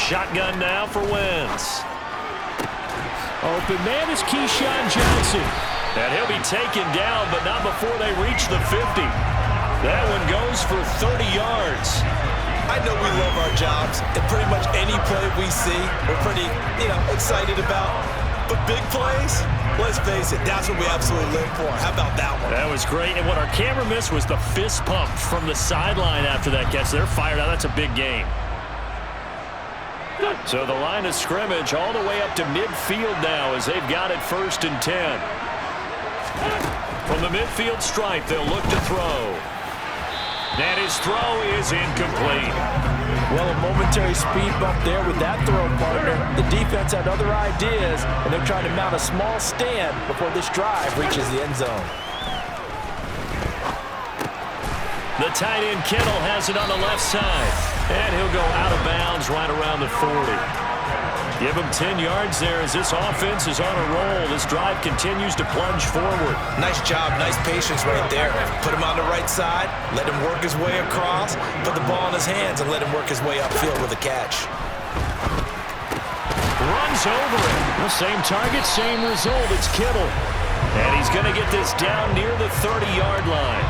Shotgun now for Wentz. Open man is Keyshawn Johnson. And he'll be taken down, but not before they reach the 50. That one goes for 30 yards. I know we love our jobs, and pretty much any play we see, we're pretty, excited about. But big plays, let's face it, that's what we absolutely live for. How about that one? That was great, and what our camera missed was the fist pump from the sideline after that catch. They're fired out. That's a big game. So the line of scrimmage all the way up to midfield now as they've got it 1st and 10. From the midfield stripe, they'll look to throw. And his throw is incomplete. Well, a momentary speed bump there with that throw, partner. The defense had other ideas, and they're trying to mount a small stand before this drive reaches the end zone. The tight end Kittle has it on the left side. And he'll go out of bounds right around the 40. Give him 10 yards there as this offense is on a roll. This drive continues to plunge forward. Nice job, nice patience right there. Put him on the right side, let him work his way across, put the ball in his hands, and let him work his way upfield with a catch. Runs over it. The same target, same result. It's Kittle. And he's going to get this down near the 30-yard line.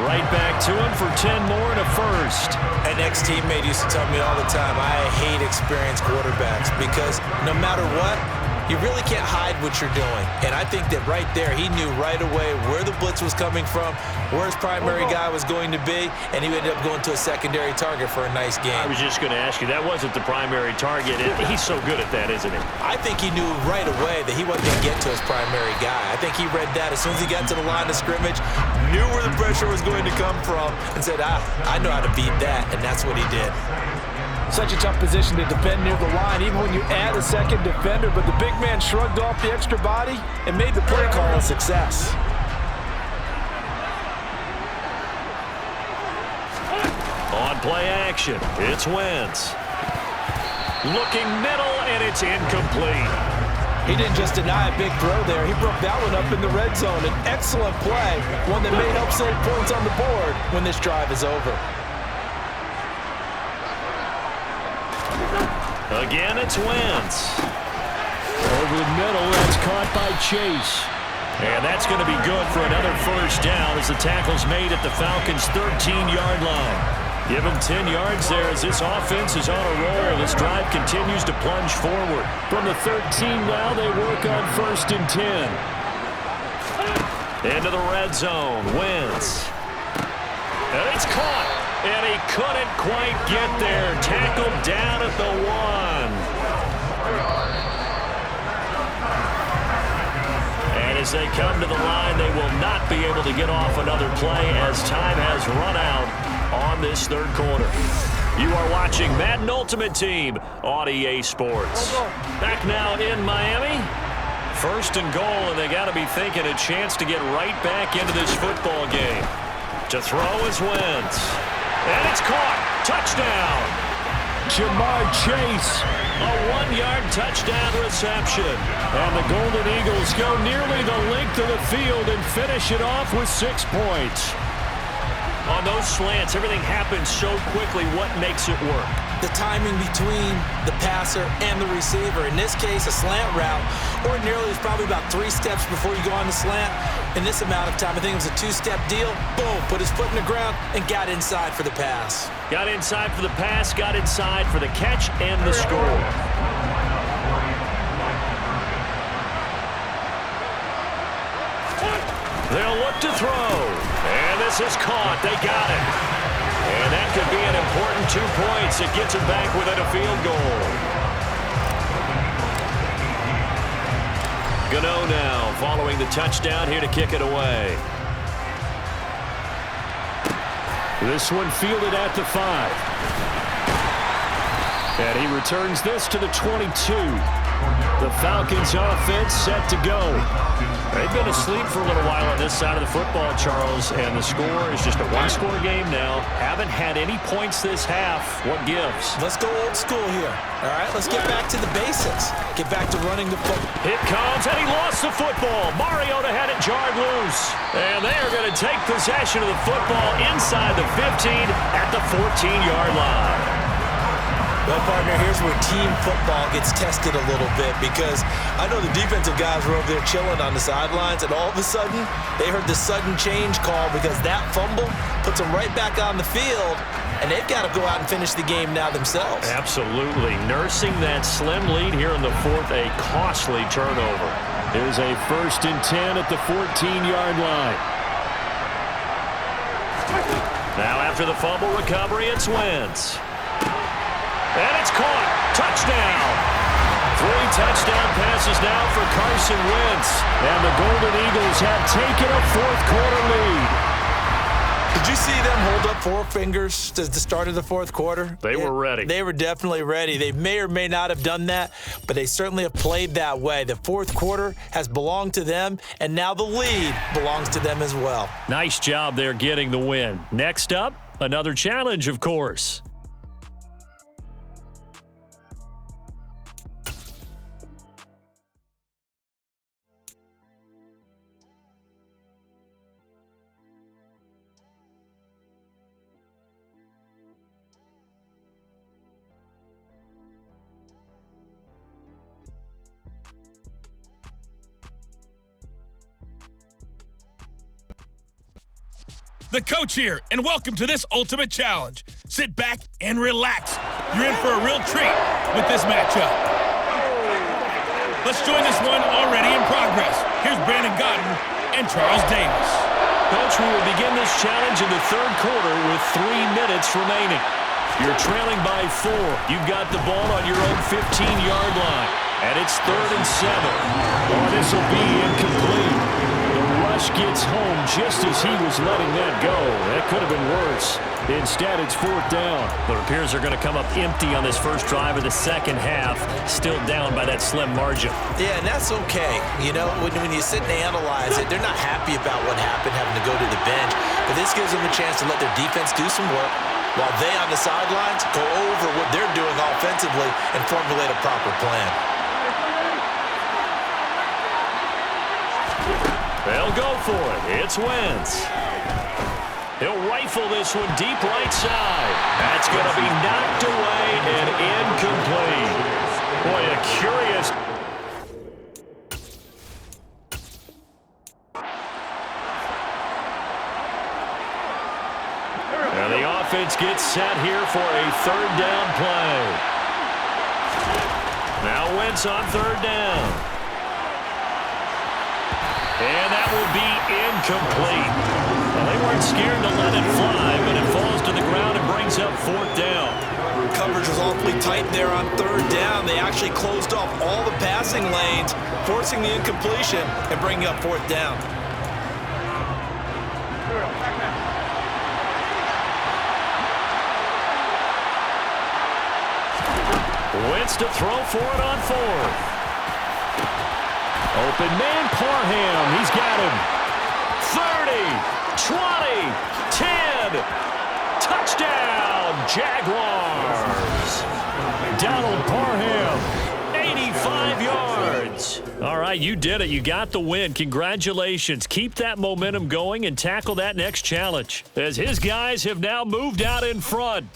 Right back to him for 10 more and a first. An ex-teammate used to tell me all the time, I hate experienced quarterbacks because no matter what, you really can't hide what you're doing. And I think that right there, he knew right away where the blitz was coming from, where his primary guy was going to be, and he ended up going to a secondary target for a nice game. I was just going to ask you, that wasn't the primary target. He's so good at that, isn't he? I think he knew right away that he wasn't going to get to his primary guy. I think he read that as soon as he got to the line of scrimmage, knew where the pressure was going to come from, and said, I know how to beat that, and that's what he did. Such a tough position to defend near the line, even when you add a second defender, but the big man shrugged off the extra body and made the play call a success. On play action, it's Wentz. Looking middle, and it's incomplete. He didn't just deny a big throw there. He broke that one up in the red zone. An excellent play, one that may help save points on the board when this drive is over. Again, it's Wentz. Over the middle, that's caught by Chase. And that's going to be good for another first down as the tackle's made at the Falcons' 13-yard line. Give him 10 yards there as this offense is on a roll. This drive continues to plunge forward. From the 13 now, they work on 1st and 10. Into the red zone, Wentz. And it's caught. And he couldn't quite get there. Tackled down at the 1. And as they come to the line, they will not be able to get off another play as time has run out on this third quarter. You are watching Madden Ultimate Team on EA Sports. Back now in Miami. 1st and goal, and they got to be thinking a chance to get right back into this football game. To throw is Wentz. And it's caught. Touchdown. Jamar Chase. A 1-yard touchdown reception. And the Golden Eagles go nearly the length of the field and finish it off with 6 points. On those slants, everything happens so quickly. What makes it work? The timing between the passer and the receiver. In this case, a slant route. Ordinarily, it's probably about 3 steps before you go on the slant. In this amount of time, I think it was a 2-step deal. Boom, put his foot in the ground and got inside for the pass. Got inside for the pass, got inside for the catch and the score. They'll look to throw. And this is caught. They got it. And that could be an important 2 points. It gets it back within a field goal. Gano now following the touchdown here to kick it away. This one fielded at the 5. And he returns this to the 22. The Falcons offense set to go. They've been asleep for a little while on this side of the football, Charles, and the score is just a one-score game now. Haven't had any points this half. What gives? Let's go old school here. All right, let's get back to the basics. Get back to running the football. It comes, and he lost the football. Mariota had it jarred loose. And they are going to take possession of the football inside the 15 at the 14-yard line. Well, partner, here's where team football gets tested a little bit because I know the defensive guys were over there chilling on the sidelines, and all of a sudden, they heard the sudden change call because that fumble puts them right back on the field, and they've got to go out and finish the game now themselves. Absolutely. Nursing that slim lead here in the fourth, a costly turnover. Here's a 1st and 10 at the 14-yard line. Now after the fumble recovery, it's Wentz. And it's caught. Touchdown. 3 touchdown passes now for Carson Wentz. And the Golden Eagles have taken a fourth-quarter lead. Did you see them hold up 4 fingers at the start of the fourth quarter? They were ready. They were definitely ready. They may or may not have done that, but they certainly have played that way. The fourth quarter has belonged to them, and now the lead belongs to them as well. Nice job there getting the win. Next up, another challenge, of course. The coach here, and welcome to this ultimate challenge. Sit back and relax. You're in for a real treat with this matchup. Let's join this one already in progress. Here's Brandon Godden and Charles Davis. Coach, we will begin this challenge in the third quarter with 3 minutes remaining. You're trailing by 4. You've got the ball on your own 15-yard line, and it's 3rd and 7. Oh, this will be incomplete. Gets home just as he was letting that go. That could have been worse. Instead, it's 4th down. But it appears they're going to come up empty on this first drive of the second half, still down by that slim margin. Yeah, and that's okay. You know, when you sit and analyze it, they're not happy about what happened, having to go to the bench. But this gives them a chance to let their defense do some work while they on the sidelines go over what they're doing offensively and formulate a proper plan. They'll go for it. It's Wentz. He'll rifle this one deep right side. That's going to be knocked away and incomplete. Boy, a curious... And the offense gets set here for a 3rd down play. Now Wentz on 3rd down. And that will be incomplete. Well, they weren't scared to let it fly, but it falls to the ground and brings up 4th down. Coverage was awfully tight there on 3rd down. They actually closed off all the passing lanes, forcing the incompletion and bringing up 4th down. Wentz to throw for it on 4th. Open man, Parham. He's got him. 30, 20, 10. Touchdown, Jaguars. Donald Parham, 85 yards. All right, you did it. You got the win. Congratulations. Keep that momentum going and tackle that next challenge, as his guys have now moved out in front.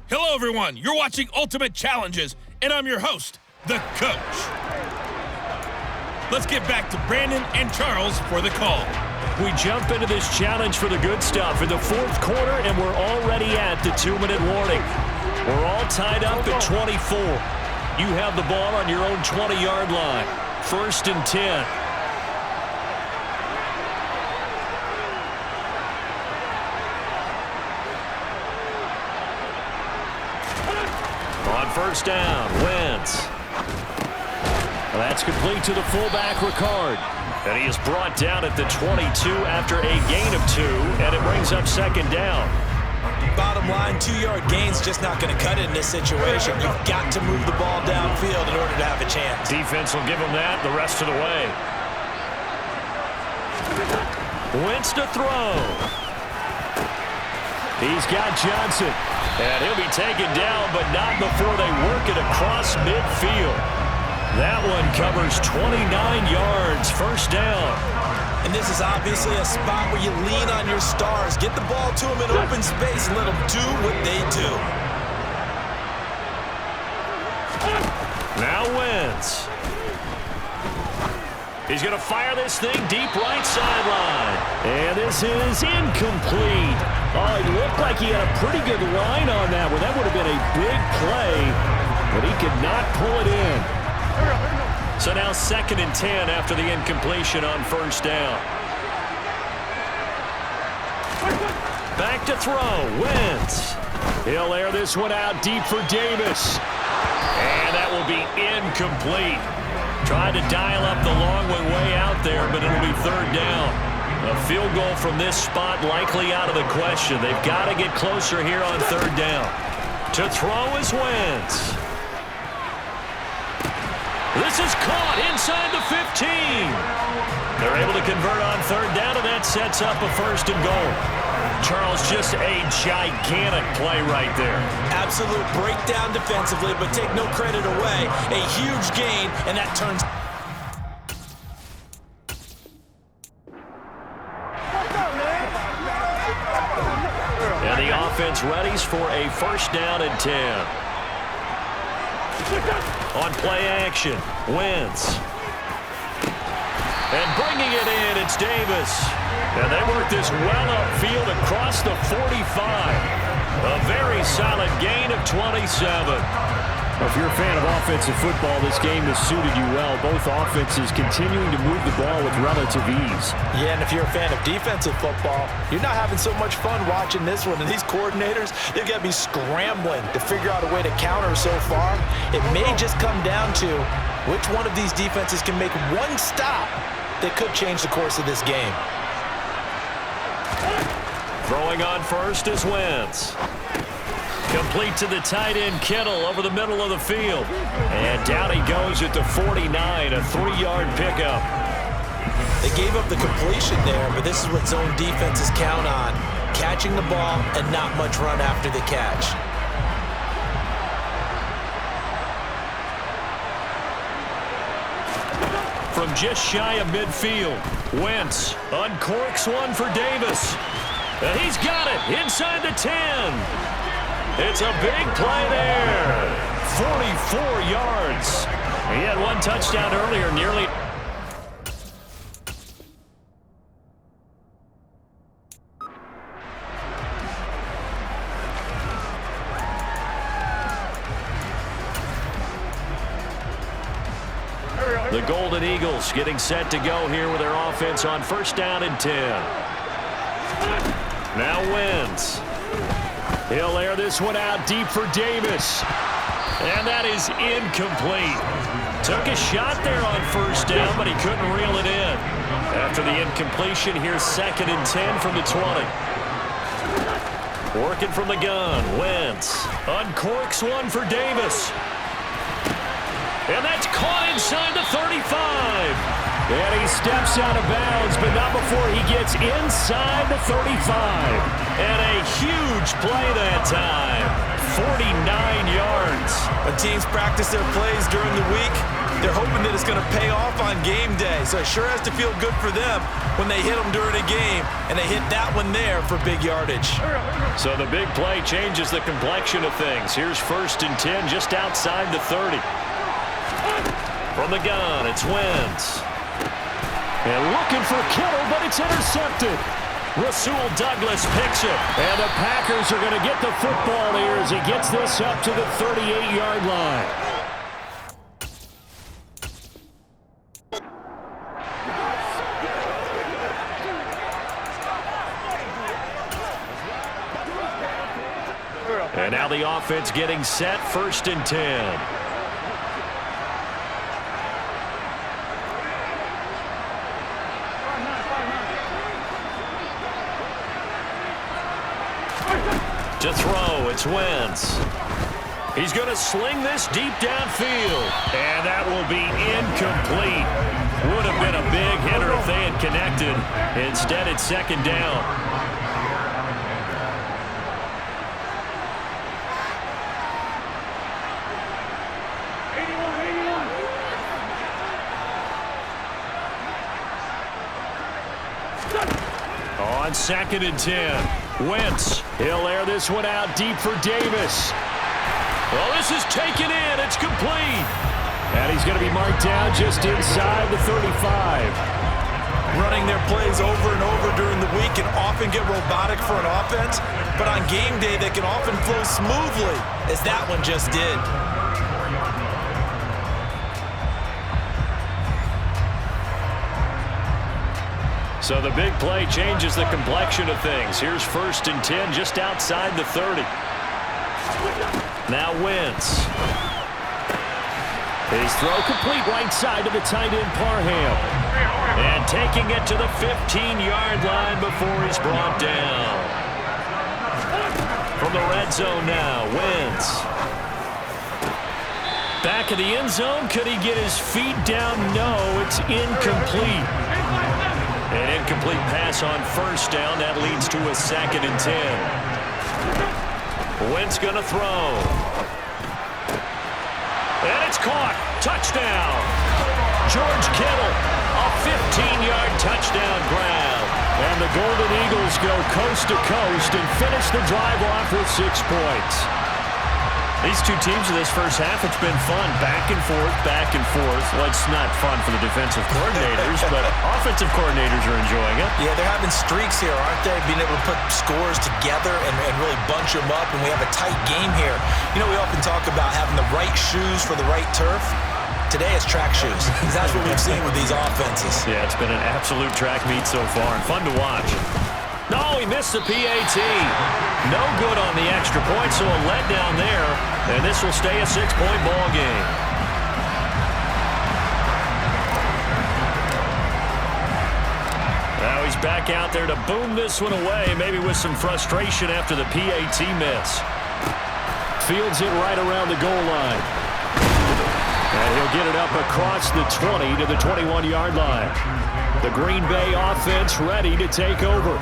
Hello, everyone. You're watching Ultimate Challenges, and I'm your host, the coach. Let's get back to Brandon and Charles for the call. We jump into this challenge for the good stuff in the 4th quarter, and we're already at the 2-minute warning. We're all tied up at 24. You have the ball on your own 20-yard line. 1st and 10. On 1st down, Wentz. Well, that's complete to the fullback, Ricard. And he is brought down at the 22 after a gain of 2, and it brings up 2nd down. Bottom line, 2-yard gain's just not going to cut it in this situation. You've got to move the ball downfield in order to have a chance. Defense will give him that the rest of the way. Wentz to throw. He's got Johnson. And he'll be taken down, but not before they work it across midfield. That one covers 29 yards, first down. And this is obviously a spot where you lean on your stars. Get the ball to them in open space and let them do what they do. Now Wentz. He's going to fire this thing deep right sideline. And this is incomplete. Oh, it looked like he had a pretty good line on that one. That would have been a big play, but he could not pull it in. So now 2nd and 10 after the incompletion on first down. Back to throw. Wentz. He'll air this one out deep for Davis. And that will be incomplete. Tried to dial up the long one way out there, but it'll be 3rd down. A field goal from this spot likely out of the question. They've got to get closer here on 3rd down. To throw is Wentz. This is caught inside the 15. They're able to convert on 3rd down, and that sets up a 1st and goal. Charles, just a gigantic play right there. Absolute breakdown defensively, but take no credit away. A huge gain, and that turns... And the offense readies for a 1st down and 10. On play action, Wentz. And bringing it in, it's Davis. And they work this well upfield across the 45. A very solid gain of 27. Well, if you're a fan of offensive football, this game has suited you well. Both offenses continuing to move the ball with relative ease. Yeah, and if you're a fan of defensive football, you're not having so much fun watching this one. And these coordinators, they've got to be scrambling to figure out a way to counter so far. It may just come down to which one of these defenses can make one stop that could change the course of this game. Throwing on first is Wentz. Complete to the tight end, Kittle, over the middle of the field. And down he goes at the 49, a 3-yard pickup. They gave up the completion there, but this is what zone defenses count on. Catching the ball and not much run after the catch. From just shy of midfield, Wentz uncorks one for Davis. And he's got it inside the 10. It's a big play there. 44 yards. He had one touchdown earlier, nearly. The Golden Eagles getting set to go here with their offense on 1st down and 10. Now Wentz. He'll air this one out deep for Davis. And that is incomplete. Took a shot there on 1st down, but he couldn't reel it in. After the incompletion, here's 2nd and 10 from the 20. Working from the gun, Wentz uncorks one for Davis. And that's caught inside the 35. And he steps out of bounds, but not before he gets inside the 35. And a huge play that time. 49 yards. When teams practice their plays during the week, they're hoping that it's going to pay off on game day. So it sure has to feel good for them when they hit them during a game, and they hit that one there for big yardage. So the big play changes the complexion of things. Here's 1st and 10 just outside the 30. From the gun, it's Wentz. And looking for Kittle, but it's intercepted. Rasul Douglas picks it. And the Packers are going to get the football here as he gets this up to the 38-yard line. And now the offense getting set, 1st and 10. To throw, it's Wentz. He's going to sling this deep downfield. And that will be incomplete. Would have been a big hitter if they had connected. Instead, it's second down. On 2nd and 10, Wentz. He'll air this one out deep for Davis. Well, this is taken in. It's complete. And he's going to be marked down just inside the 35. Running their plays over and over during the week can often get robotic for an offense, but on game day they can often flow smoothly, as that one just did. So the big play changes the complexion of things. Here's 1st and 10 just outside the 30. Now Wentz. His throw complete right side to the tight end Parham. And taking it to the 15-yard line before he's brought down. From the red zone now, Wentz. Back of the end zone. Could he get his feet down? No, it's incomplete. An incomplete pass on 1st down. That leads to a 2nd and 10. Wentz going to throw. And it's caught. Touchdown. George Kittle. A 15-yard touchdown grab. And the Golden Eagles go coast to coast and finish the drive off with 6 points. These two teams in this first half, it's been fun. Back and forth, back and forth. Well, it's not fun for the defensive coordinators, but offensive coordinators are enjoying it. Yeah, they're having streaks here, aren't they? Being able to put scores together and really bunch them up, and we have a tight game here. You know, we often talk about having the right shoes for the right turf. Today it's track shoes. That's what we've seen with these offenses. Yeah, it's been an absolute track meet so far, and fun to watch. No, he missed the PAT. No good on the extra point, so a letdown there, and this will stay a 6-point ball game. Now he's back out there to boom this one away, maybe with some frustration after the PAT miss. Fields it right around the goal line. And he'll get it up across the 20 to the 21-yard line. The Green Bay offense ready to take over.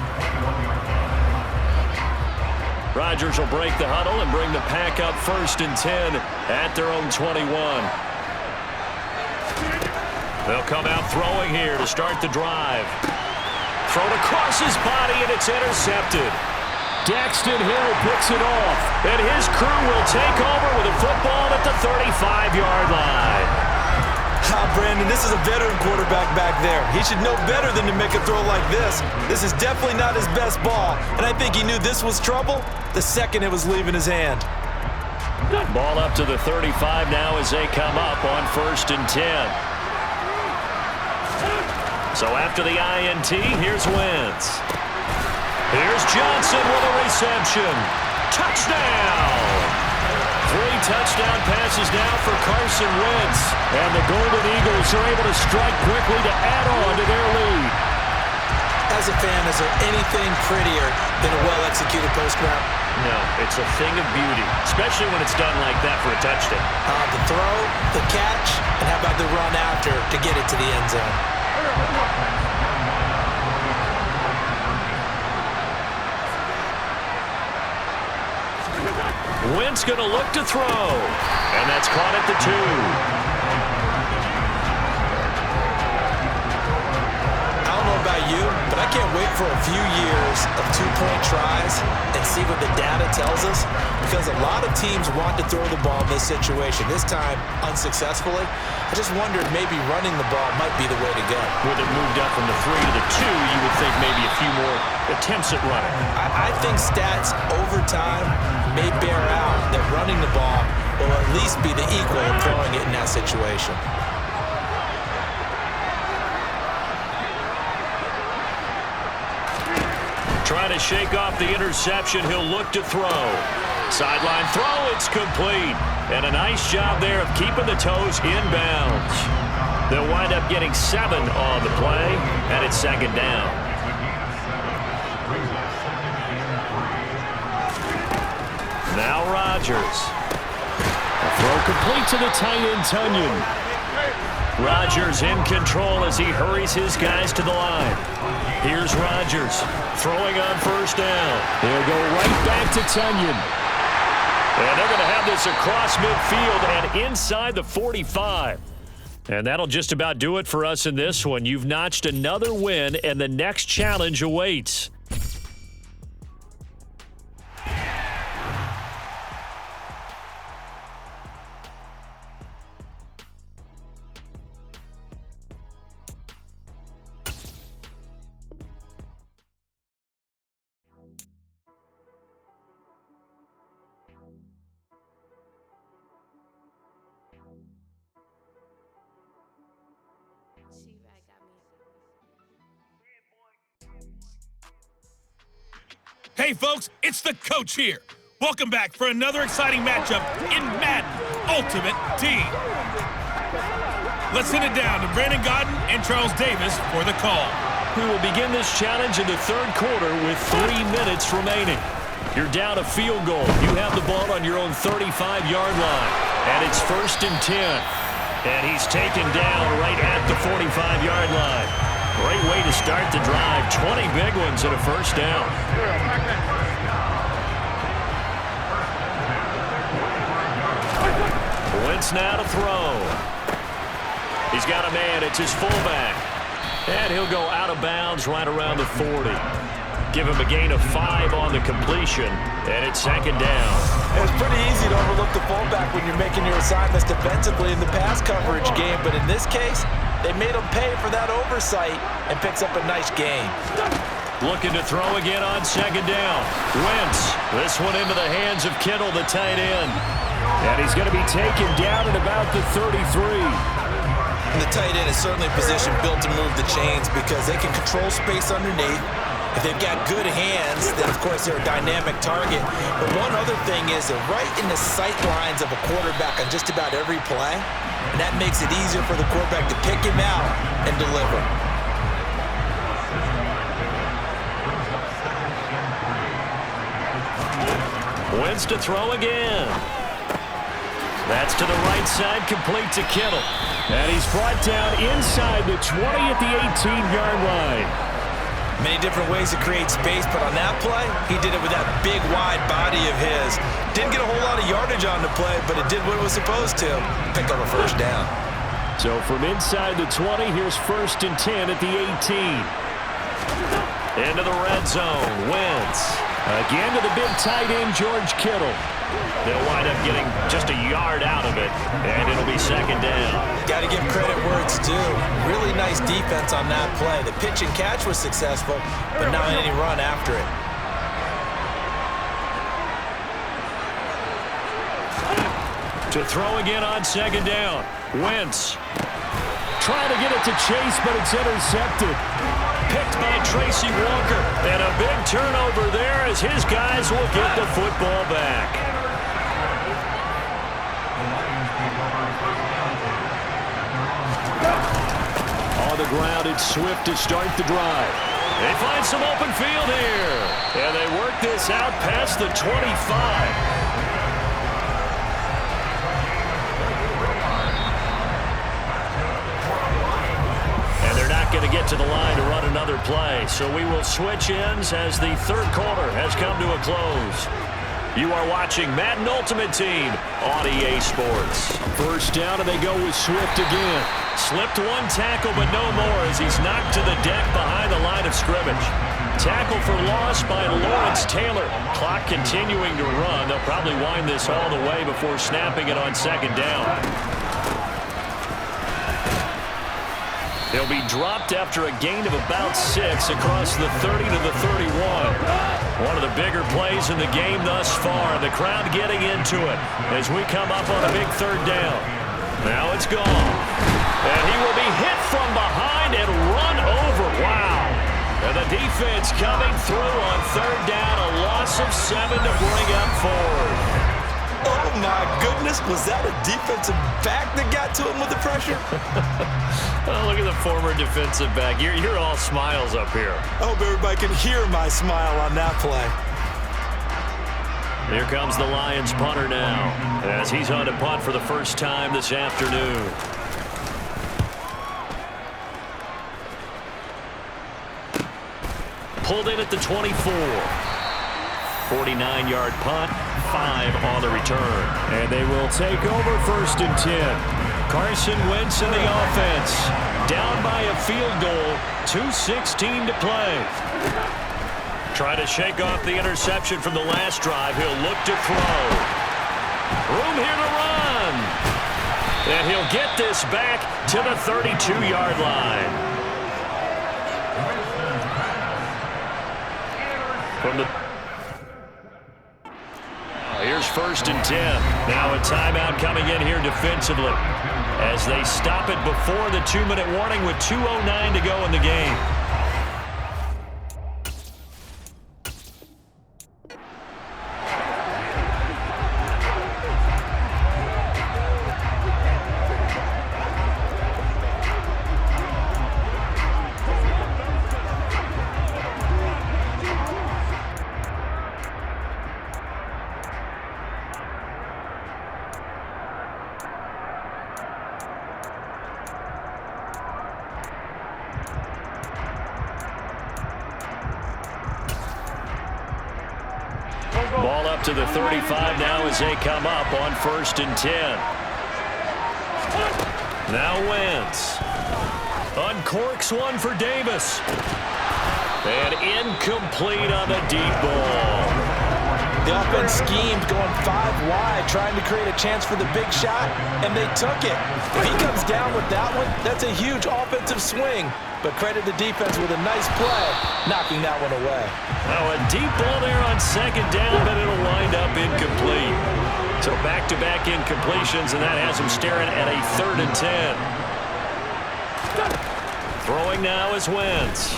Rodgers will break the huddle and bring the pack up 1st and 10 at their own 21. They'll come out throwing here to start the drive. Thrown across his body, and it's intercepted. Daxton Hill picks it off, and his crew will take over with a football at the 35-yard line. Brandon, this is a veteran quarterback back there. He should know better than to make a throw like this. This is definitely not his best ball, and I think he knew this was trouble the second it was leaving his hand. Ball up to the 35 now as they come up on 1st and 10. So after the INT, here's Wentz. Here's Johnson with a reception. Touchdown! 3 touchdown passes now for Carson Wentz. And the Golden Eagles are able to strike quickly to add on to their lead. As a fan, is there anything prettier than a well-executed post route? No, it's a thing of beauty, especially when it's done like that for a touchdown. The throw, the catch, and how about the run after to get it to the end zone? Wentz going to look to throw, and that's caught at the 2. I don't know about you, but I can't wait for a few years of 2-point tries and see what the data tells us, because a lot of teams want to throw the ball in this situation. This time, unsuccessfully. I just wondered maybe running the ball might be the way to go. With it moved up from the 3 to the 2, you would think maybe a few more attempts at running. I think stats over time may bear out that running the ball will at least be the equal of throwing it in that situation. Trying to shake off the interception, he'll look to throw. Sideline throw, it's complete. And a nice job there of keeping the toes inbounds. They'll wind up getting 7 on the play, and it's 2nd down. Now Rodgers. Throw complete to the tight end, Tunyon. Rodgers in control as he hurries his guys to the line. Here's Rodgers throwing on first down. They'll go right back to Tunyon. And they're going to have this across midfield and inside the 45. And that'll just about do it for us in this one. You've notched another win, and the next challenge awaits. Hey, folks, it's the coach here. Welcome back for another exciting matchup in Madden Ultimate Team. Let's send it down to Brandon Godden and Charles Davis for the call. We will begin this challenge in the third quarter with 3 minutes remaining. You're down a field goal. You have the ball on your own 35-yard line, and it's 1st and 10. And he's taken down right at the 45-yard line. Great way to start the drive. 20 big ones and a first down. Wentz now to throw. He's got a man. It's his fullback. And he'll go out of bounds right around the 40. Give him a gain of 5 on the completion, and it's 2nd down. It's pretty easy to overlook the fullback when you're making your assignments defensively in the pass coverage game, but in this case, they made him pay for that oversight and picks up a nice gain. Looking to throw again on 2nd down. Wentz, this one into the hands of Kittle, the tight end. And he's going to be taken down at about the 33. And the tight end is certainly a position built to move the chains because they can control space underneath. If they've got good hands, then of course they're a dynamic target. But one other thing is they're right in the sight lines of a quarterback on just about every play. And that makes it easier for the quarterback to pick him out and deliver. Wentz to throw again. That's to the right side, complete to Kittle. And he's brought down inside the 20 at the 18-yard line. Many different ways to create space, but on that play, he did it with that big, wide body of his. Didn't get a whole lot of yardage on the play, but it did what it was supposed to. Pick up a first down. So from inside the 20, here's 1st and 10 at the 18. Into the red zone, Wentz. Again to the big tight end, George Kittle. They'll wind up getting just a yard out of it, and it'll be 2nd down. Got to give credit where it's due. Really nice defense on that play. The pitch and catch was successful, but not any run after it. To throw again on 2nd down, Wentz. Trying to get it to Chase, but it's intercepted. Picked by Tracy Walker. And a big turnover there as his guys will get the football back. On the ground, it's Swift to start the drive. They find some open field here. And they work this out past the 25. Going to get to the line to run another play. So we will switch ends as the third quarter has come to a close. You are watching Madden Ultimate Team on EA Sports. First down, and they go with Swift again. Slipped one tackle, but no more as he's knocked to the deck behind the line of scrimmage. Tackle for loss by Lawrence Taylor. Clock continuing to run. They'll probably wind this all the way before snapping it on 2nd down. They'll be dropped after a gain of about 6 across the 30 to the 31. One of the bigger plays in the game thus far. The crowd getting into it as we come up on a big 3rd down. Now it's gone. And he will be hit from behind and run over. Wow. And the defense coming through on 3rd down. A loss of 7 to bring up 4. Oh, my goodness. Was that a defensive back that got to him with the pressure? Oh, look at the former defensive back. You're all smiles up here. I hope everybody can hear my smile on that play. Here comes the Lions punter now, as he's on to punt for the first time this afternoon. Pulled in at the 24. 49-yard punt, 5 on the return. And they will take over 1st and 10. Carson Wentz in the offense. Down by a field goal, 2:16 to play. Try to shake off the interception from the last drive. He'll look to throw. Room here to run. And he'll get this back to the 32-yard line. From the Here's 1st and 10. Now a timeout coming in here defensively as they stop it before the 2-minute warning with 2:09 to go in the game. Ball up to the 35 now as they come up on 1st and 10. Now Wentz. Uncorks one for Davis. And incomplete on the deep ball. The offense schemed going 5 wide, trying to create a chance for the big shot, and they took it. If he comes down with that one, that's a huge offensive swing. But credit the defense with a nice play, knocking that one away. Now a deep ball there on 2nd down, but it'll wind up incomplete. So back-to-back incompletions, and that has him staring at a 3rd and 10. Throwing now is Wentz.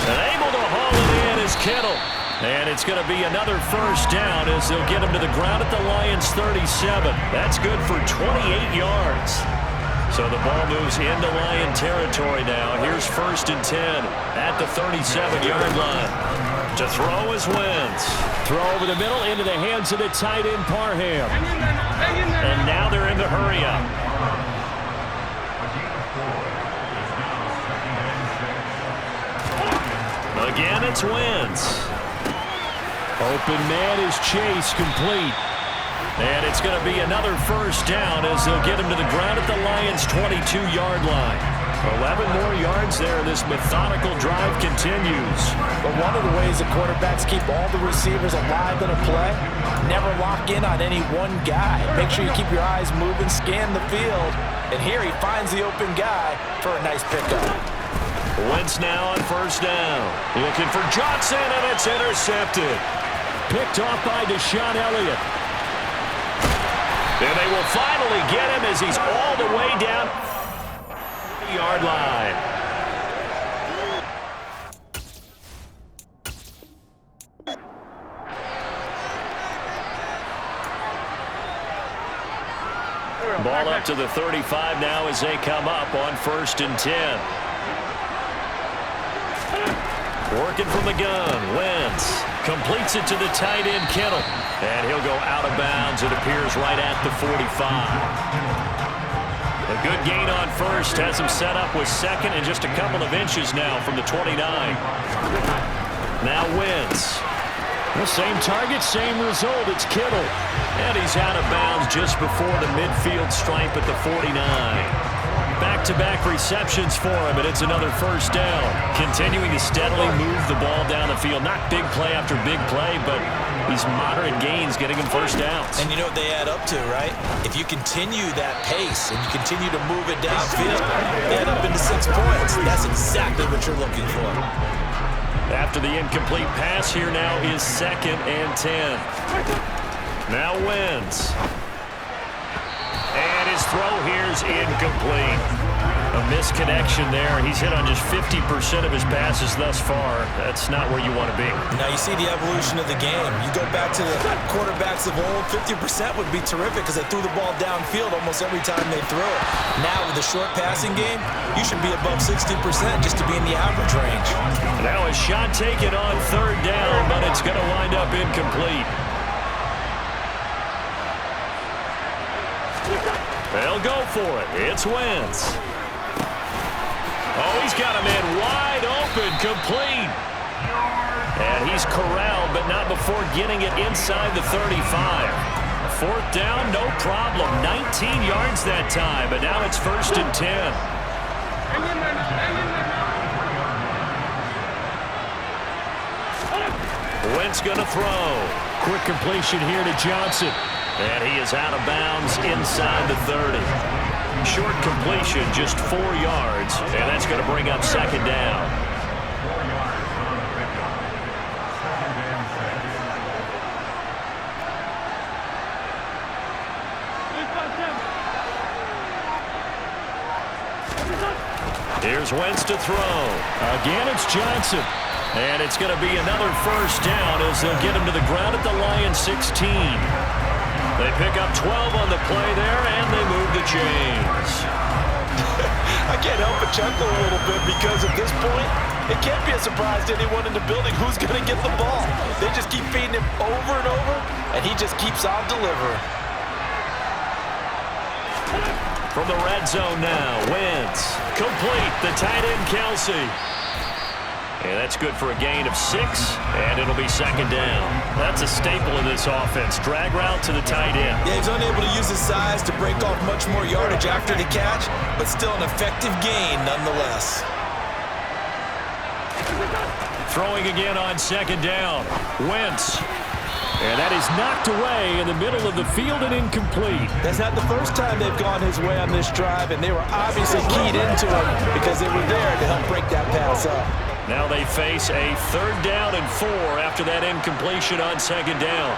And able to haul it in is Kittle. And it's going to be another 1st down as they'll get him to the ground at the Lions' 37. That's good for 28 yards. So the ball moves into Lion territory now. Here's 1st and 10 at the 37-yard line. To throw is Wentz. Throw over the middle into the hands of the tight end, Parham. And now they're in the hurry-up. Again, it's Wentz. Open man is Chase, complete. And it's going to be another 1st down as they'll get him to the ground at the Lions' 22-yard line. 11 more yards there. This methodical drive continues. But one of the ways the quarterbacks keep all the receivers alive in a play, never lock in on any one guy. Make sure you keep your eyes moving, scan the field. And here he finds the open guy for a nice pickup. Wentz now on 1st down. Looking for Johnson, and it's intercepted. Picked off by Deshaun Elliott. And they will finally get him as he's all the way down the yard line. Ball up to the 35 now as they come up on 1st and 10. Working from the gun, Wentz completes it to the tight end, Kittle. And he'll go out of bounds, it appears, right at the 45. A good gain on 1st, has him set up with 2nd and just a couple of inches now from the 29. Now Wentz. The same target, same result. It's Kittle. And he's out of bounds just before the midfield stripe at the 49. Back-to-back receptions for him, and it's another 1st down. Continuing to steadily move the ball down the field. Not big play after big play, but these moderate gains getting him 1st downs. And you know what they add up to, right? If you continue that pace and you continue to move it downfield, they add up into 6 points. That's exactly what you're looking for. After the incomplete pass, here now is 2nd and 10. Now Wentz. And his throw here's incomplete. A misconnection there. He's hit on just 50% of his passes thus far. That's not where you want to be. Now you see the evolution of the game. You go back to the quarterbacks of old, 50% would be terrific because they threw the ball downfield almost every time they threw it. Now with the short passing game, you should be above 60% just to be in the average range. Now a shot taken on third down, but it's going to wind up incomplete. They'll go for it. It's Wentz. Oh, he's got a man wide open, complete. And he's corralled, but not before getting it inside the 35. Fourth down, no problem. 19 yards that time, but now it's 1st and 10. Wentz going to throw. Quick completion here to Johnson. And he is out of bounds inside the 30. Short completion, just 4 yards, and that's going to bring up 2nd down. Here's Wentz to throw. Again, it's Johnson. And it's going to be another 1st down as they'll get him to the ground at the Lions 16. They pick up 12 on the play there, and they move the chains. I can't help but chuckle a little bit because at this point, it can't be a surprise to anyone in the building who's going to get the ball. They just keep feeding him over and over, and he just keeps on delivering. From the red zone now, Wentz. Complete, the tight end Kelsey. And that's good for a gain of 6, and it'll be 2nd down. That's a staple in this offense. Drag route to the tight end. Yeah, he's unable to use his size to break off much more yardage after the catch, but still an effective gain nonetheless. Throwing again on 2nd down. Wentz. And that is knocked away in the middle of the field and incomplete. That's not the first time they've gone his way on this drive, and they were obviously keyed into it because they were there to help break that pass up. Now they face a 3rd down and 4 after that incompletion on 2nd down.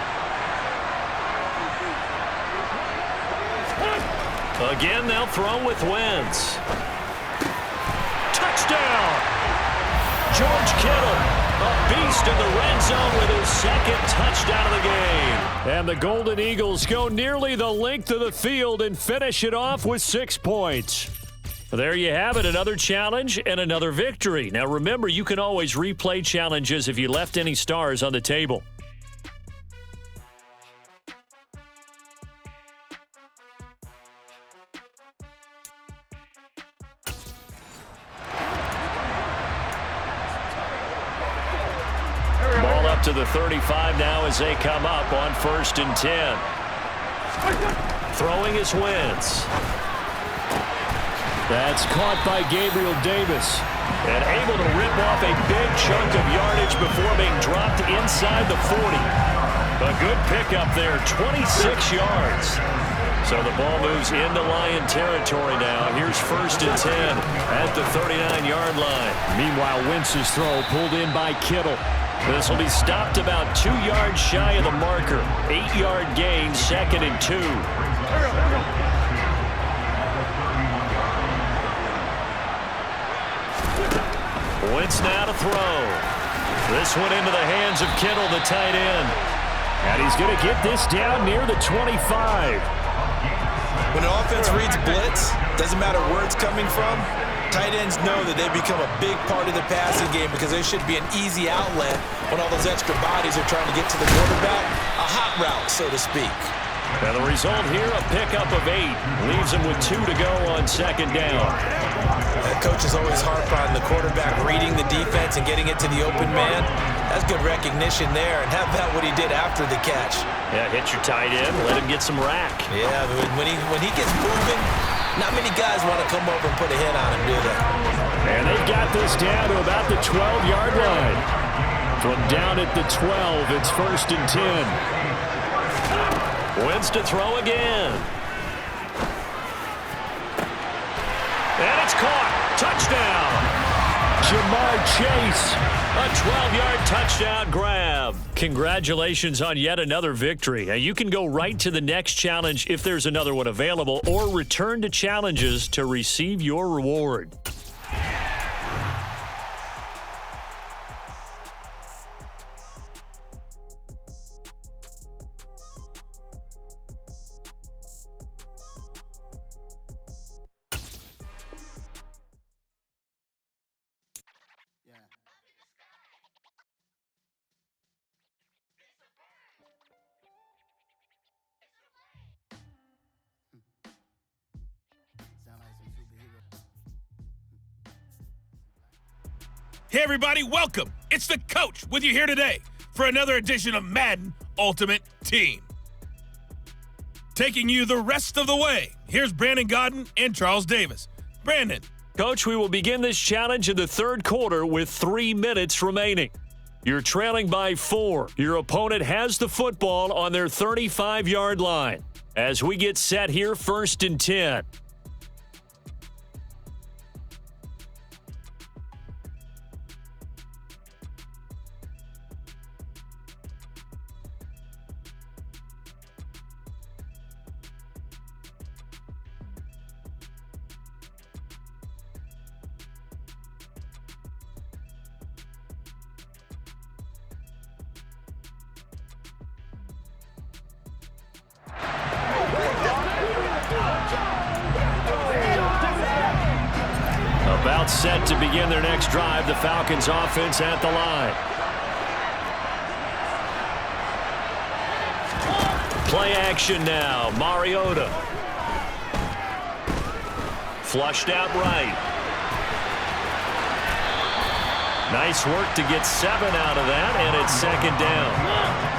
Again, they'll throw with Wentz. Touchdown! George Kittle, a beast in the red zone with his 2nd touchdown of the game. And the Golden Eagles go nearly the length of the field and finish it off with 6 points. There you have it, another challenge and another victory. Now remember, you can always replay challenges if you left any stars on the table. Ball up to the 35 now as they come up on 1st and 10. Throwing is Wentz. That's caught by Gabriel Davis. And able to rip off a big chunk of yardage before being dropped inside the 40. A good pickup there, 26 yards. So the ball moves into Lion territory now. Here's 1st and 10 at the 39-yard line. Meanwhile, Wentz's throw pulled in by Kittle. This will be stopped about 2 yards shy of the marker. 8-yard gain, 2nd and 2. Wentz now to throw. This one into the hands of Kittle, the tight end. And he's going to get this down near the 25. When an offense reads blitz, doesn't matter where it's coming from, tight ends know that they become a big part of the passing game because there should be an easy outlet when all those extra bodies are trying to get to the quarterback. A hot route, so to speak. And the result here, a pickup of 8. Leaves him with 2 to go on 2nd down. Coaches always harp on the quarterback reading the defense and getting it to the open man. That's good recognition there, and how about what he did after the catch? Yeah, hit your tight end, let him get some rack. Yeah, when he gets moving, not many guys want to come over and put a hit on him, do they? And they've got this down to about the 12-yard line. From down at the 12, it's 1st and 10. Wentz to throw again. And it's caught. Touchdown. Jamar Chase. A 12-yard touchdown grab. Congratulations on yet another victory. Now, you can go right to the next challenge if there's another one available, or return to challenges to receive your reward. Hey everybody, welcome. It's the coach with you here today for another edition of Madden Ultimate Team. Taking you the rest of the way, here's Brandon Godden and Charles Davis. Brandon. Coach, we will begin this challenge in the third quarter with 3 minutes remaining. You're trailing by 4. Your opponent has the football on their 35-yard line. As we get set here, 1st and 10. About set to begin their next drive, the Falcons offense at the line. Play action now, Mariota. Flushed out right. Nice work to get 7 out of that, and it's 2nd down.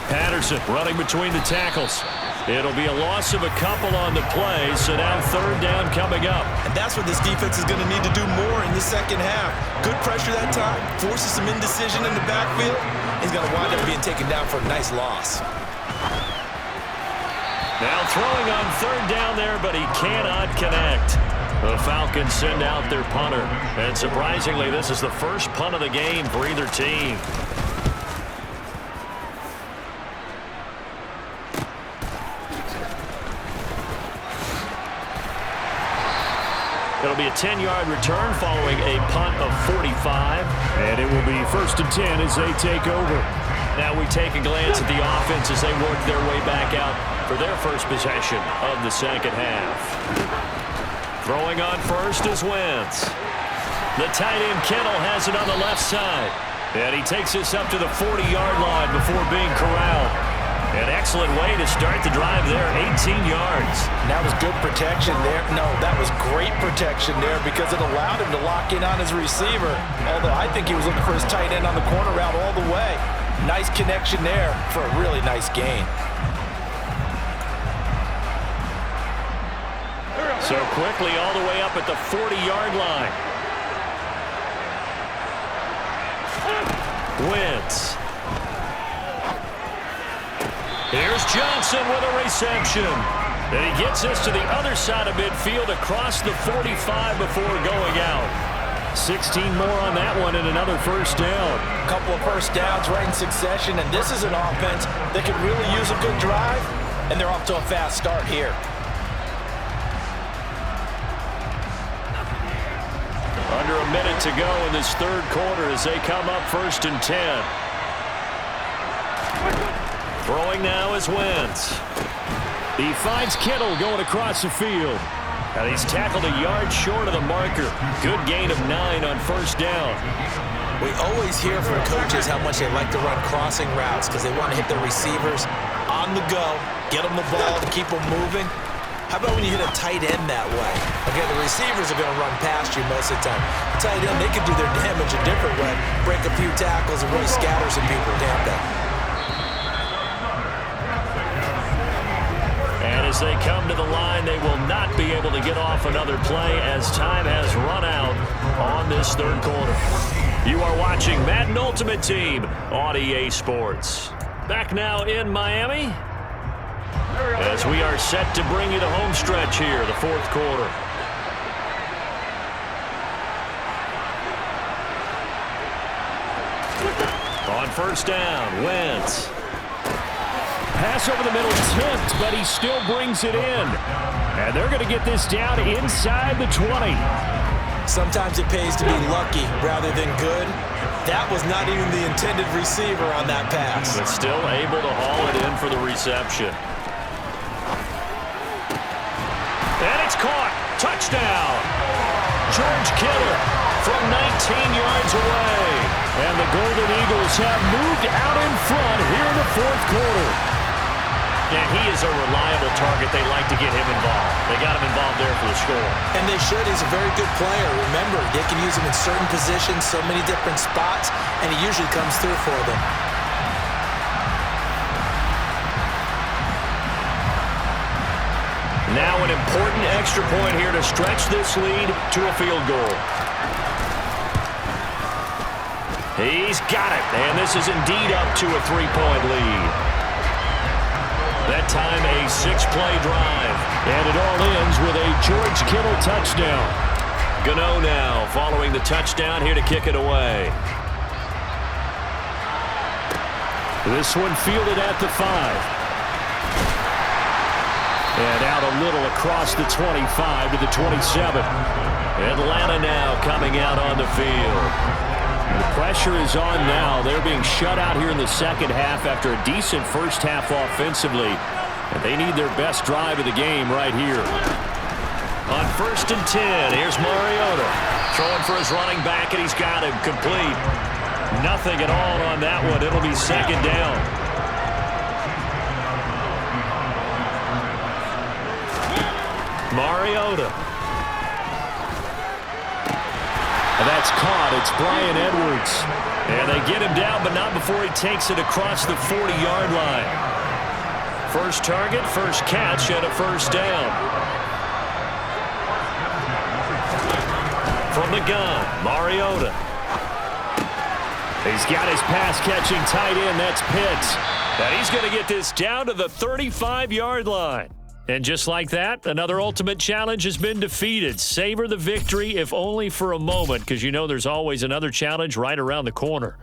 Patterson running between the tackles. It'll be a loss of a couple on the play, so now 3rd down coming up. And that's what this defense is going to need to do more in the second half. Good pressure that time, forces some indecision in the backfield. He's going to wind up being taken down for a nice loss. Now throwing on 3rd down there, but he cannot connect. The Falcons send out their punter. And surprisingly, this is the first punt of the game for either team. It'll be a 10-yard return following a punt of 45. And it will be 1st and 10 as they take over. Now we take a glance at the offense as they work their way back out for their first possession of the second half. Throwing on first is Wentz. The tight end Kittle has it on the left side. And he takes this up to the 40-yard line before being corralled. An excellent way to start the drive there, 18 yards. That was good protection there. No, that was great protection there because it allowed him to lock in on his receiver. Although I think he was looking for his tight end on the corner route all the way. Nice connection there for a really nice gain. So quickly all the way up at the 40-yard line. Wentz. Here's Johnson with a reception. And he gets this to the other side of midfield across the 45 before going out. 16 more on that one and another 1st down. A couple of 1st downs right in succession, and this is an offense that could really use a good drive, and they're off to a fast start here. Under a minute to go in this third quarter as they come up 1st and 10. Throwing now is Wentz. He finds Kittle going across the field. And he's tackled a yard short of the marker. Good gain of 9 on 1st down. We always hear from coaches how much they like to run crossing routes because they want to hit their receivers on the go, get them the ball to keep them moving. How about when you hit a tight end that way? Okay, the receivers are going to run past you most of the time. The tight end, they can do their damage a different way, break a few tackles and really scatter some people down there. And as they come to the line, they will not be able to get off another play as time has run out on this third quarter. You are watching Madden Ultimate Team on EA Sports. Back now in Miami. as we are set to bring you the home stretch here, the fourth quarter. On first down, Wentz. Pass over the middle tipped, but he still brings it in. And they're going to get this down inside the 20. Sometimes it pays to be lucky rather than good. That was not even the intended receiver on that pass. But still able to haul it in for the reception. And it's caught. Touchdown. George Kittle from 19 yards away. And the Golden Eagles have moved out in front here in the fourth quarter. And he is a reliable target. They like to get him involved. They got him involved there for the score. And they should. He's a very good player. Remember, they can use him in certain positions, so many different spots, and he usually comes through for them. Now an important extra point here to stretch this lead to a field goal. He's got it, and this is indeed up to a 3-point lead. That time a 6-play drive. And it all ends with a George Kittle touchdown. Gano now following the touchdown here to kick it away. This one fielded at the 5. And out a little across the 25 to the 27. Atlanta now coming out on the field. The pressure is on now. They're being shut out here in the second half after a decent first half offensively. And they need their best drive of the game right here. On first and 10, here's Mariota. Throwing for his running back, and he's got him complete. Nothing at all on that one. It'll be second down. Mariota. That's caught. It's Bryan Edwards. And they get him down, but not before he takes it across the 40-yard line. First target, first catch, and a first down. From the gun, Mariota. He's got his pass-catching tight end. That's Pitts. And he's going to get this down to the 35-yard line. And just like that, another ultimate challenge has been defeated. Savor the victory, if only for a moment, because you know there's always another challenge right around the corner.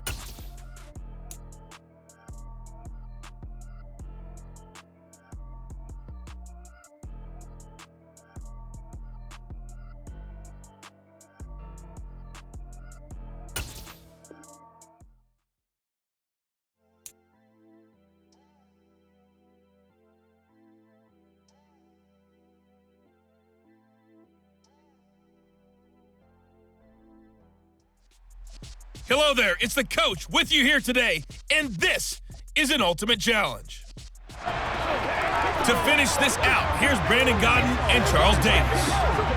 Hello there, it's the coach with you here today, and this is an ultimate challenge. To finish this out, here's Brandon Godden and Charles Davis.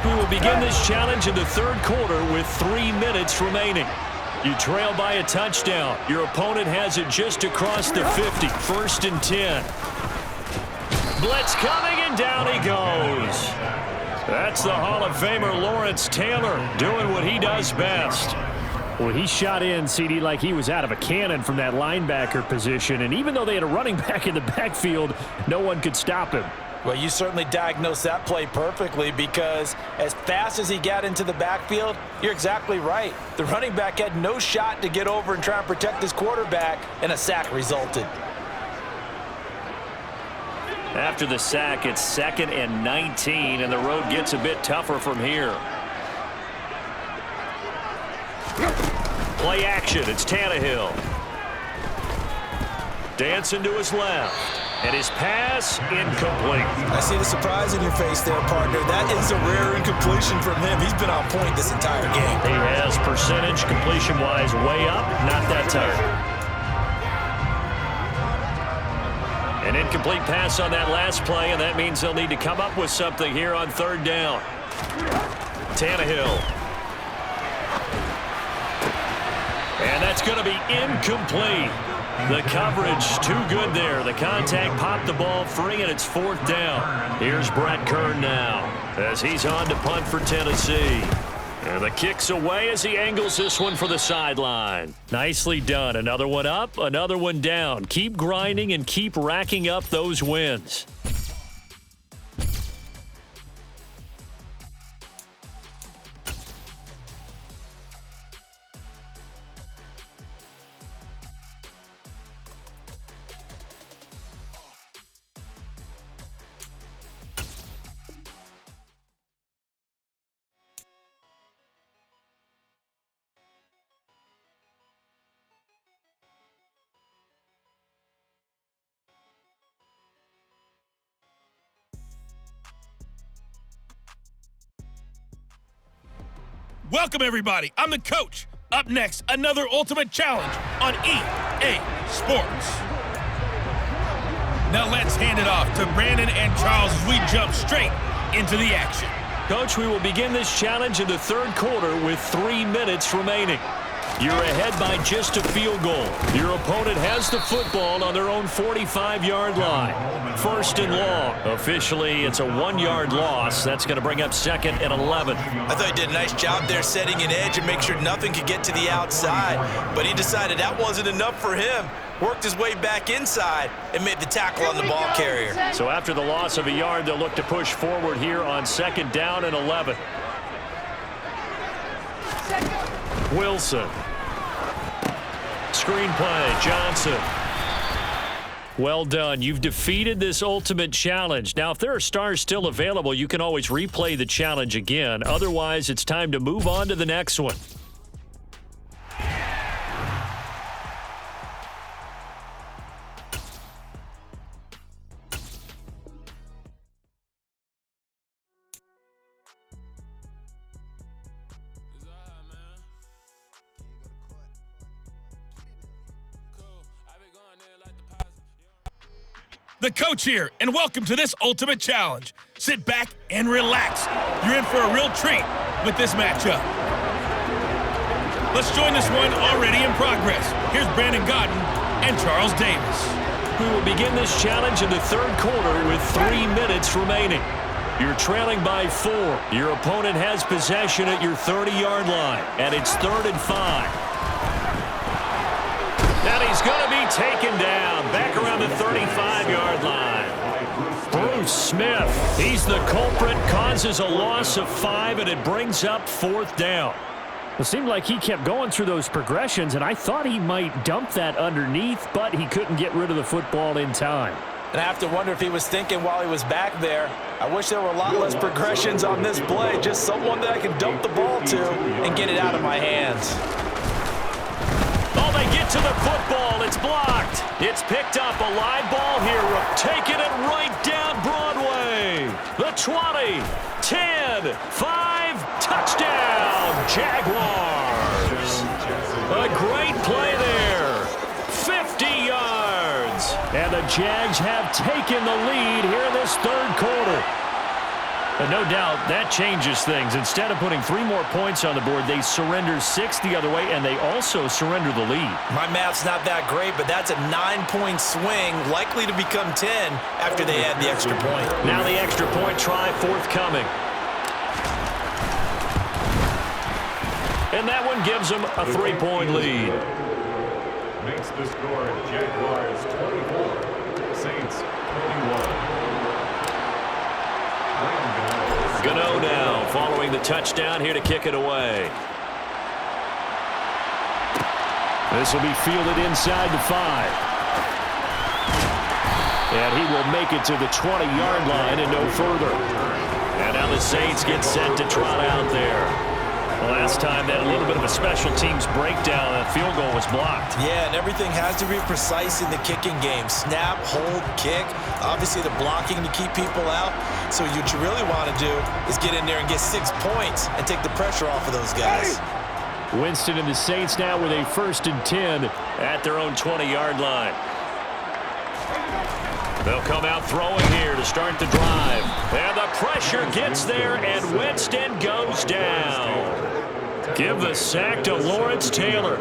We will begin this challenge in the third quarter with 3 minutes remaining. You trail by a touchdown. Your opponent has it just across the 50, first and 10. Blitz coming, and down he goes. That's the Hall of Famer Lawrence Taylor doing what he does best. Well, he shot in, CD, like he was out of a cannon from that linebacker position. And even though they had a running back in the backfield, no one could stop him. Well, you certainly diagnosed that play perfectly, because as fast as he got into the backfield, you're exactly right. The running back had no shot to get over and try and protect his quarterback, and a sack resulted. After the sack, it's 2nd and 19, and the road gets a bit tougher from here. Play action, it's Tannehill. Dancing to his left, and his pass incomplete. I see the surprise in your face there, partner. That is a rare incompletion from him. He's been on point this entire game. He has percentage completion-wise way up, not that time. An incomplete pass on that last play, and that means they'll need to come up with something here on third down. Tannehill. And that's going to be incomplete. The coverage too good there. The contact popped the ball free, and it's fourth down. Here's Brett Kern now as he's on to punt for Tennessee. And the kick's away as he angles this one for the sideline. Nicely done. Another one up, another one down. Keep grinding and keep racking up those wins. Welcome, everybody. I'm the coach. Up next, another Ultimate Challenge on EA Sports. Now let's hand it off to Brandon and Charles as we jump straight into the action. Coach, we will begin this challenge in the third quarter with 3 minutes remaining. You're ahead by just a field goal. Your opponent has the football on their own 45-yard line. First and long. Officially, it's a 1-yard loss. That's going to bring up 2nd and 11. I thought he did a nice job there setting an edge and make sure nothing could get to the outside. But he decided that wasn't enough for him. Worked his way back inside and made the tackle on the ball carrier. So after the loss of a yard, they'll look to push forward here on 2nd down and 11. Wilson. Screenplay, Johnson. Well done. You've defeated this ultimate challenge. Now, if there are stars still available, you can always replay the challenge again. Otherwise, it's time to move on to the next one. The coach here, and welcome to this Ultimate Challenge. Sit back and relax. You're in for a real treat with this matchup. Let's join this one already in progress. Here's Brandon Godden and Charles Davis. We will begin this challenge in the third quarter with 3 minutes remaining. You're trailing by 4. Your opponent has possession at your 30-yard line, and it's 3rd and 5. And he's going to be taken down back around the 35-yard line. Bruce Smith, he's the culprit, causes a loss of 5, and it brings up 4th down. It seemed like he kept going through those progressions, and I thought he might dump that underneath, but he couldn't get rid of the football in time. And I have to wonder if he was thinking while he was back there, I wish there were a lot less progressions on this play, just someone that I can dump the ball to and get it out of my hands. Oh, they get to the football. It's blocked. It's picked up. A live ball here. Taking it right down Broadway. The 20, 10, 5, touchdown, Jaguars. A great play there. 50 yards. And the Jags have taken the lead here in this third quarter. But no doubt that changes things. Instead of putting 3 more points on the board, they surrender 6 the other way, and they also surrender the lead. My math's not that great, but that's a 9-point swing, likely to become 10 after they add the extra point. Now the extra point try forthcoming. And that one gives them a 3-point lead. Makes the score Jaguars 24, Saints 21. Gano now following the touchdown here to kick it away. This will be fielded inside the 5. And he will make it to the 20-yard line and no further. And now the Saints get set to trot out there. Last time they had a little bit of a special teams breakdown. That field goal was blocked. Yeah, and everything has to be precise in the kicking game. Snap, hold, kick. Obviously, the blocking to keep people out. So what you really want to do is get in there and get 6 points and take the pressure off of those guys. Winston and the Saints now with a 1st and 10 at their own 20-yard line. They'll come out throwing here to start the drive. And the pressure gets there, and Winston goes down. Give the sack to Lawrence Taylor.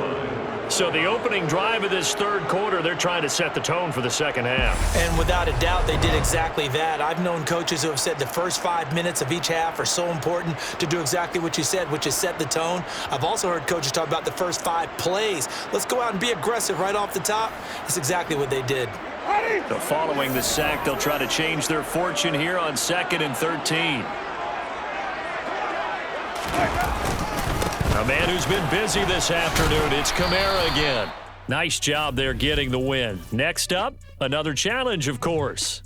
So the opening drive of this third quarter, they're trying to set the tone for the second half. And without a doubt, they did exactly that. I've known coaches who have said the first 5 minutes of each half are so important to do exactly what you said, which is set the tone. I've also heard coaches talk about the first 5 plays. Let's go out and be aggressive right off the top. That's exactly what they did. So following the sack, they'll try to change their fortune here on 2nd and 13. A man who's been busy this afternoon, it's Kamara again. Nice job there getting the win. Next up, another challenge, of course.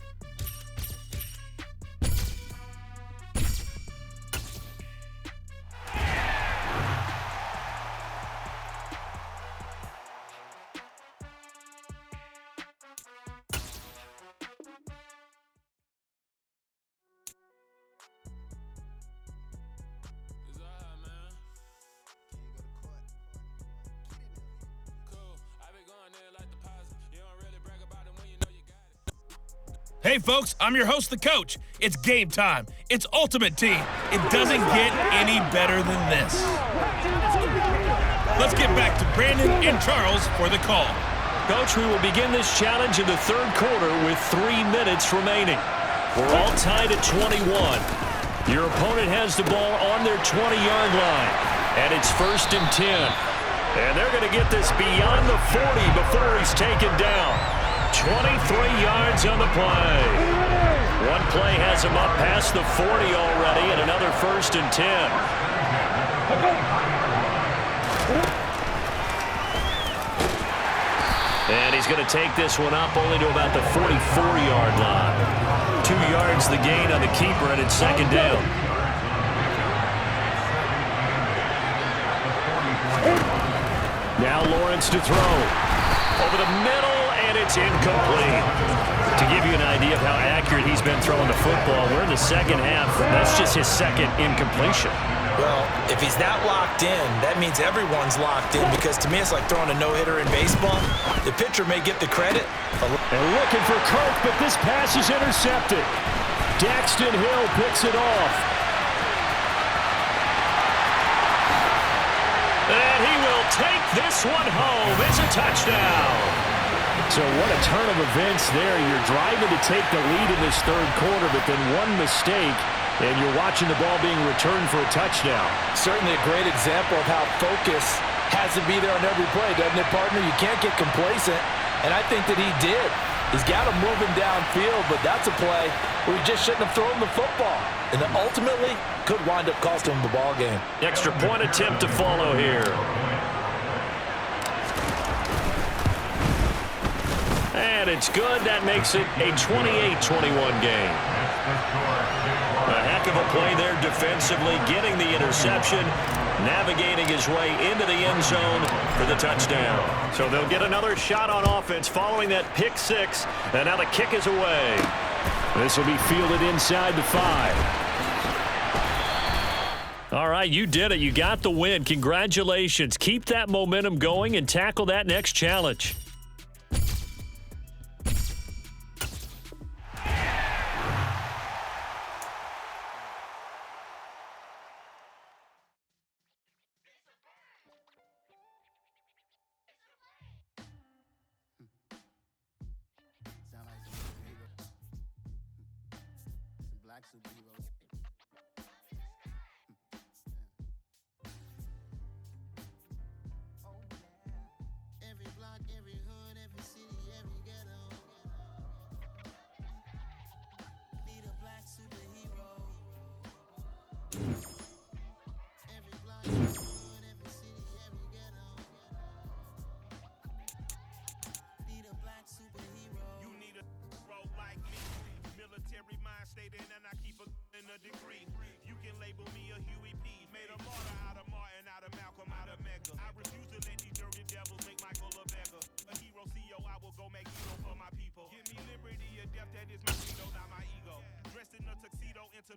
Hey, folks, I'm your host, the coach. It's game time. It's Ultimate Team. It doesn't get any better than this. Let's get back to Brandon and Charles for the call. Coach, we will begin this challenge in the third quarter with 3 minutes remaining. We're all tied at 21. Your opponent has the ball on their 20-yard line, and it's 1st and 10. And they're going to get this beyond the 40 before he's taken down. 23 yards on the play. One play has him up past the 40 already, and another 1st and 10. And he's going to take this one up only to about the 44-yard line. 2 yards the gain on the keeper, and it's 2nd down. Now Lawrence to throw. Over the middle, and it's incomplete. To give you an idea of how accurate he's been throwing the football, we're in the second half. That's just his 2nd incompletion. Well, if he's that locked in, that means everyone's locked in, because to me it's like throwing a no-hitter in baseball. The pitcher may get the credit. And looking for Kirk, but this pass is intercepted. Daxton Hill picks it off. And he will take this one home. It's a touchdown. So what a turn of events there. You're driving to take the lead in this third quarter, but then one mistake, and you're watching the ball being returned for a touchdown. Certainly a great example of how focus has to be there on every play, doesn't it, partner? You can't get complacent, and I think that he did. He's got him moving downfield, but that's a play where he just shouldn't have thrown the football. And then ultimately could wind up costing him the ball game. Extra point attempt to follow here. And it's good. That makes it a 28-21 game. A heck of a play there defensively, getting the interception, navigating his way into the end zone for the touchdown. So they'll get another shot on offense following that pick 6, and now the kick is away. This will be fielded inside the 5. All right, you did it. You got the win. Congratulations. Keep that momentum going and tackle that next challenge.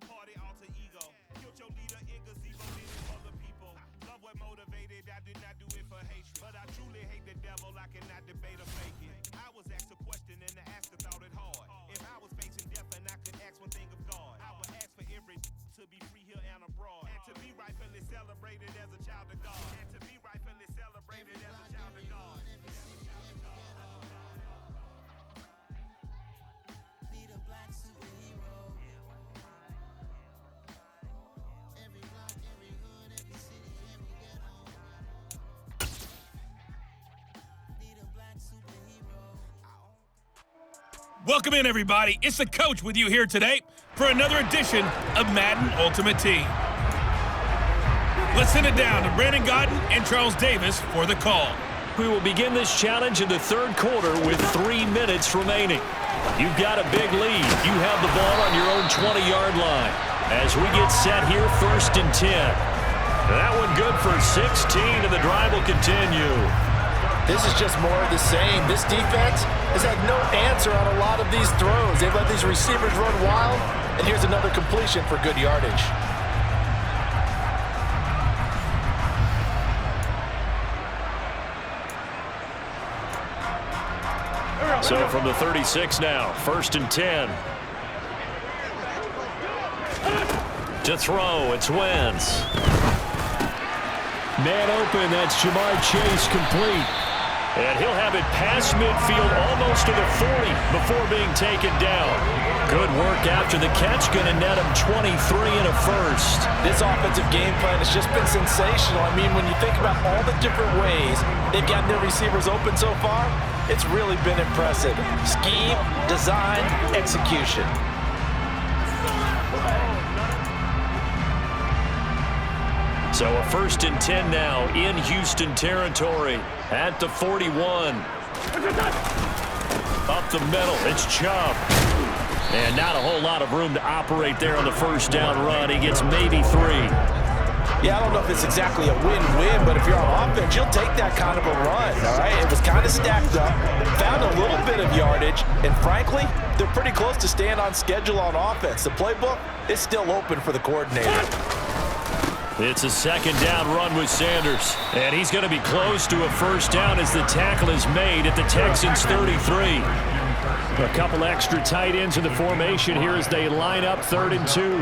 Party alter ego. Killed your leader in gazebo, did it for the people. Love what motivated, I did not do it for hatred. But I truly hate the devil, I cannot debate or fake it. I was asked a question and the asker thought it hard. If I was facing death and I could ask one thing of God, I would ask for every to be free here and abroad. And to be rightfully celebrated as a child of God. And to be rightfully celebrated as a child of God. Need a black superhero. Welcome in, everybody. It's the coach with you here today for another edition of Madden Ultimate Team. Let's send it down to Brandon Godden and Charles Davis for the call. We will begin this challenge in the third quarter with 3 minutes remaining. You've got a big lead. You have the ball on your own 20-yard line. As we get set here, 1st and 10. That one good for 16, and the drive will continue. This is just more of the same. This defense has had no answer on a lot of these throws. They've let these receivers run wild, and here's another completion for good yardage. So So from the 36 now, 1st and 10. To throw, it's Wentz. Man open, that's Jamar Chase, complete. And he'll have it past midfield almost to the 40 before being taken down. Good work after the catch, going to net him 23 and a first. This offensive game plan has just been sensational. I mean, when you think about all the different ways they've gotten their receivers open so far, it's really been impressive. Scheme, design, execution. So a 1st and 10 now in Houston territory at the 41. Up the middle, it's Chubb. And not a whole lot of room to operate there on the 1st down run. He gets maybe 3. Yeah, I don't know if it's exactly a win-win, but if you're on offense, you'll take that kind of a run, all right? It was kind of stacked up, found a little bit of yardage, and frankly, they're pretty close to staying on schedule on offense. The playbook is still open for the coordinator. It's a 2nd down run with Sanders. And he's going to be close to a 1st down as the tackle is made at the Texans' 33. A couple extra tight ends in the formation here as they line up 3rd and 2.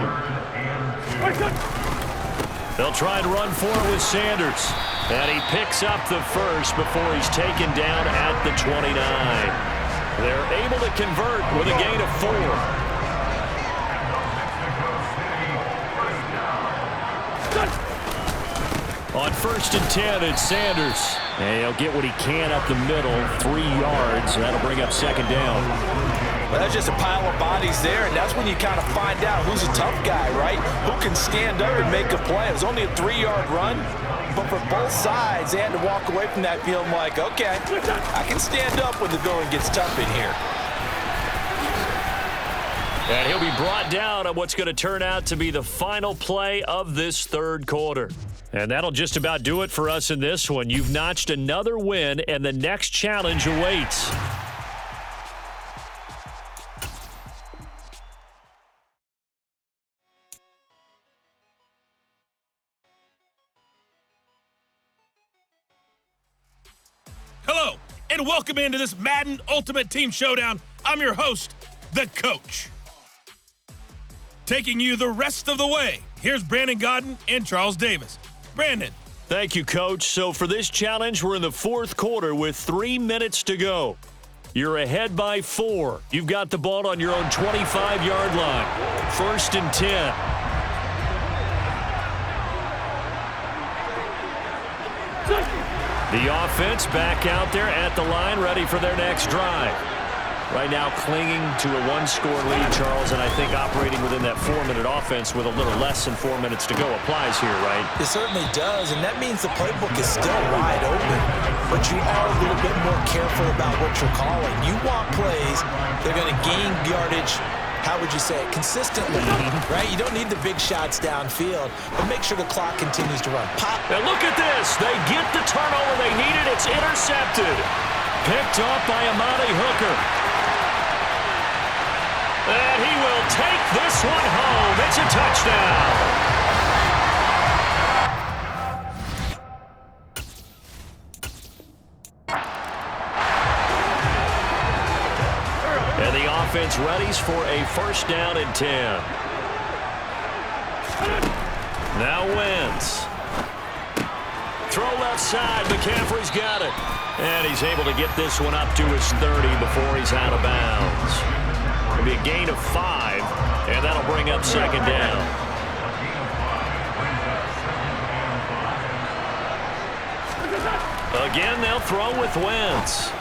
They'll try and run for it with Sanders. And he picks up the first before he's taken down at the 29. They're able to convert with a gain of 4. On 1st and 10, it's Sanders. And he'll get what he can up the middle, 3 yards. That'll bring up 2nd down. Well, that's just a pile of bodies there, and that's when you kind of find out who's a tough guy, right? Who can stand up and make a play. It was only a 3-yard run, but for both sides, they had to walk away from that feeling like, okay, I can stand up when the going gets tough in here. And he'll be brought down on what's going to turn out to be the final play of this 3rd quarter. And that'll just about do it for us in this one. You've notched another win, and the next challenge awaits. Hello, and welcome into this Madden Ultimate Team Showdown. I'm your host, the Coach. Taking you the rest of the way, here's Brandon Godden and Charles Davis. Brandon. Thank you, Coach. So for this challenge, we're in the 4th quarter with 3 minutes to go. You're ahead by 4. You've got the ball on your own 25-yard line. 1st and 10. The offense back out there at the line, ready for their next drive. Right now clinging to a 1-score lead, Charles, and I think operating within that 4-minute offense with a little less than 4 minutes to go applies here, right? It certainly does, and that means the playbook is still wide open, but you are a little bit more careful about what you're calling. You want plays that are going to gain yardage, how would you say it, consistently, right? You don't need the big shots downfield, but make sure the clock continues to run. Pop. And look at this. They get the turnover they needed. It's intercepted. Picked off by Amani Hooker. And he will take this one home. It's a touchdown. And the offense readies for a 1st down and 10. Now Wentz. Throw left side. McCaffrey's got it. And he's able to get this one up to his 30 before he's out of bounds. It'll be a gain of 5, and that'll bring up 2nd down. Again, they'll throw with Wentz.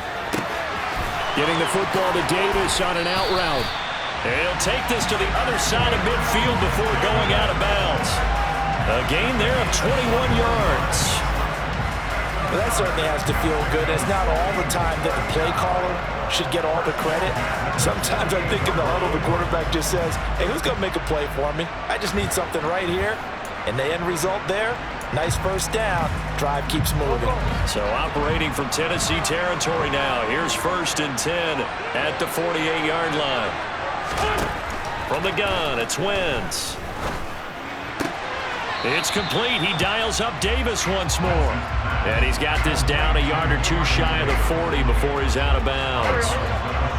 Getting the football to Davis on an out route. And he'll take this to the other side of midfield before going out of bounds. A gain there of 21 yards. Well, that certainly has to feel good. It's not all the time that the play caller should get all the credit. Sometimes I think in the huddle, the quarterback just says, hey, who's going to make a play for me? I just need something right here. And the end result there, nice 1st down. Drive keeps moving. So operating from Tennessee territory now. Here's 1st and 10 at the 48-yard line. From the gun, it's Wentz. It's complete. He dials up Davis once more. And he's got this down a yard or two shy of the 40 before he's out of bounds.